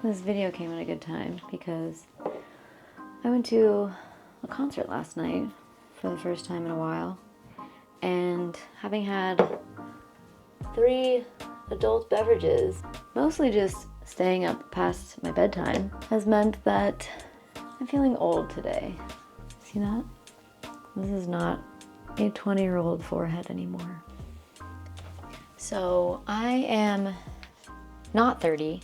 This video came at a good time because I went to a concert last night for the first time in a while, and having had 3 adult beverages, mostly just staying up past my bedtime, has meant that I'm feeling old today. See that? This is not a 20-year-old forehead anymore. So I am not 30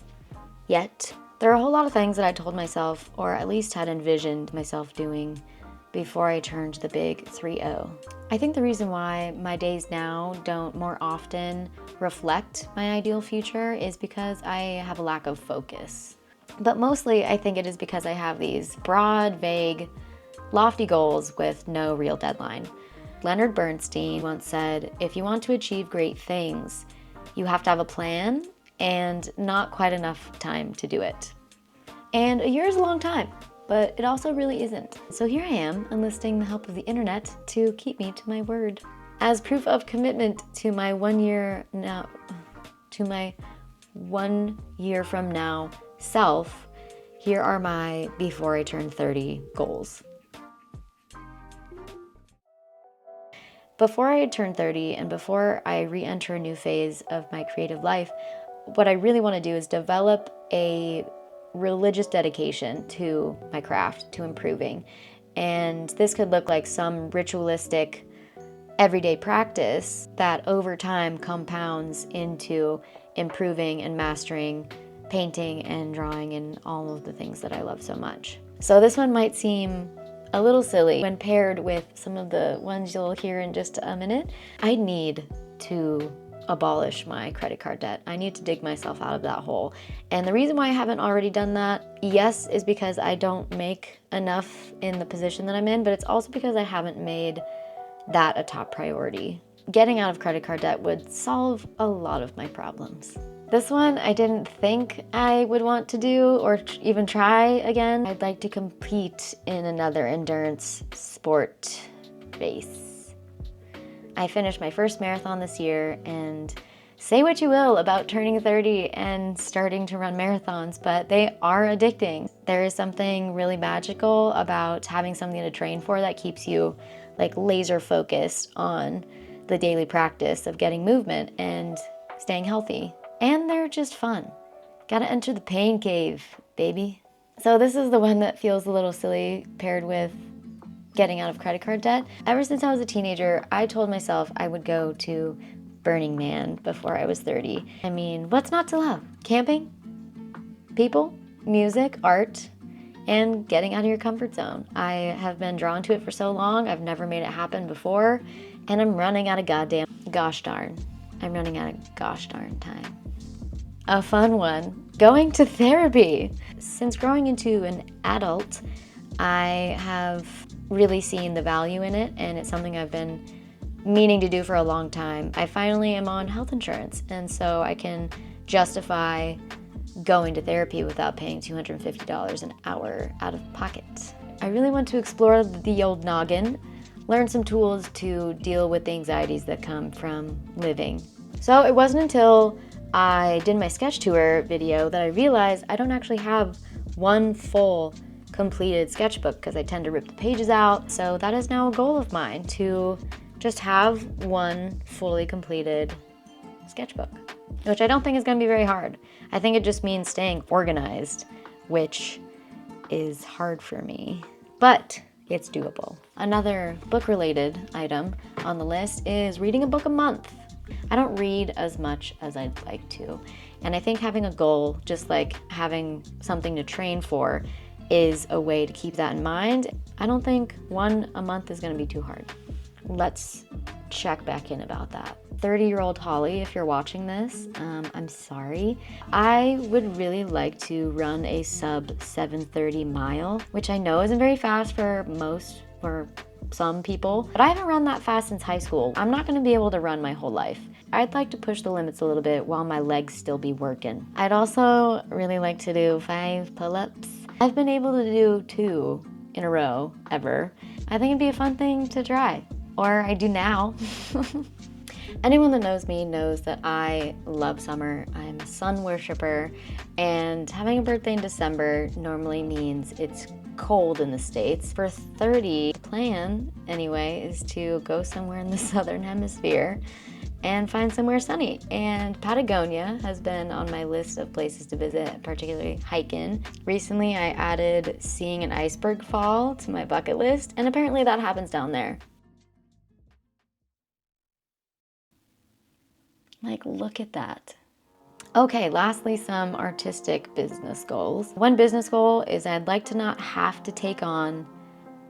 yet. There are a whole lot of things that I told myself, or at least had envisioned myself doing before I turned the big 3-0. I think the reason why my days now don't more often reflect my ideal future is because I have a lack of focus. But mostly I think it is because I have these broad, vague, lofty goals with no real deadline. Leonard Bernstein once said, if you want to achieve great things, you have to have a plan and not quite enough time to do it. And a year is a long time, but it also really isn't. So here I am, enlisting the help of the internet to keep me to my word. As proof of commitment to my 1 year from now self, here are my before I turn 30 goals. Before I turn 30 and before I re-enter a new phase of my creative life, what I really want to do is develop a religious dedication to my craft, to improving. And this could look like some ritualistic everyday practice that over time compounds into improving and mastering painting and drawing and all of the things that I love so much. So this one might seem a little silly when paired with some of the ones you'll hear in just a minute. I need to abolish my credit card debt. I need to dig myself out of that hole. And the reason why I haven't already done that, yes, is because I don't make enough in the position that I'm in, but it's also because I haven't made that a top priority. Getting out of credit card debt would solve a lot of my problems. This one I didn't think I would want to do or even try again. I'd like to compete in another endurance sport race. I finished my first marathon this year, and say what you will about turning 30 and starting to run marathons, but they are addicting. There is something really magical about having something to train for that keeps you like laser focused on the daily practice of getting movement and staying healthy. And they're just fun. Gotta enter the pain cave, baby. So this is the one that feels a little silly paired with getting out of credit card debt. Ever since I was a teenager, I told myself I would go to Burning Man before I was 30. I mean, what's not to love? Camping, people, music, art, and getting out of your comfort zone. I have been drawn to it for so long. I've never made it happen before, and I'm running out of gosh darn time. A fun one, going to therapy. Since growing into an adult, I have really seen the value in it, and it's something I've been meaning to do for a long time. I finally am on health insurance, and so I can justify going to therapy without paying $250 an hour out of pocket. I really want to explore the old noggin, learn some tools to deal with the anxieties that come from living. So it wasn't until I did my sketch tour video that I realized I don't actually have one full completed sketchbook because I tend to rip the pages out. So that is now a goal of mine, to just have one fully completed sketchbook, which I don't think is going to be very hard. I think it just means staying organized, which is hard for me, but it's doable. Another book-related item on the list is reading a book a month. I don't read as much as I'd like to, and I think having a goal, just like having something to train for, is a way to keep that in mind. I don't think one a month is going to be too hard. Let's check back in about that. 30-year-old Holly, if you're watching this, I'm sorry. I would really like to run a sub 7:30 mile, which I know isn't very fast for some people, but I haven't run that fast since high school. I'm not going to be able to run my whole life. I'd like to push the limits a little bit while my legs still be working. I'd also really like to do 5 pull-ups. I've been able to do 2 in a row ever. I think it'd be a fun thing to try, or I do now. Anyone that knows me knows that I love summer. I'm a sun worshiper, and having a birthday in December normally means it's cold in the States. For 30, the plan anyway is to go somewhere in the southern hemisphere and find somewhere sunny. And Patagonia has been on my list of places to visit, particularly hiking. Recently, I added seeing an iceberg fall to my bucket list, and apparently that happens down there. Like, look at that. Okay, lastly, some artistic business goals. One business goal is I'd like to not have to take on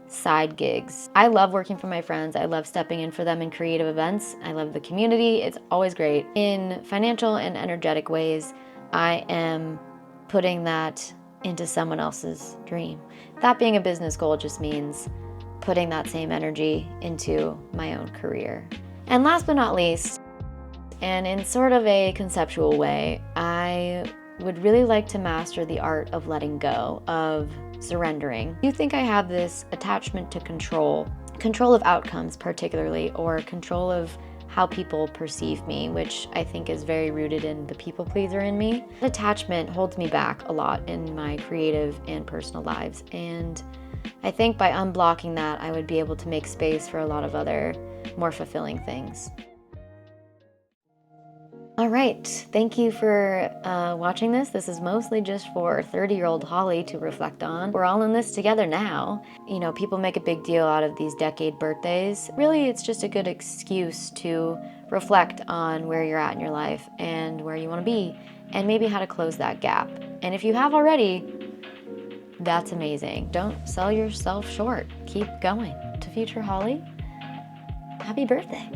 side gigs. I love working for my friends. I love stepping in for them in creative events. I love the community. It's always great. In financial and energetic ways, I am putting that into someone else's dream. That being a business goal just means putting that same energy into my own career. And last but not least, and in sort of a conceptual way, I would really like to master the art of letting go, of surrendering. You think I have this attachment to control of outcomes particularly, or control of how people perceive me, which I think is very rooted in the people pleaser in me. Attachment holds me back a lot in my creative and personal lives, and I think by unblocking that, I would be able to make space for a lot of other more fulfilling things. All right, thank you for watching this. This is mostly just for 30-year-old Holly to reflect on. We're all in this together now. You know, people make a big deal out of these decade birthdays. Really, it's just a good excuse to reflect on where you're at in your life and where you want to be, and maybe how to close that gap. And if you have already, that's amazing. Don't sell yourself short. Keep going. To future Holly, happy birthday.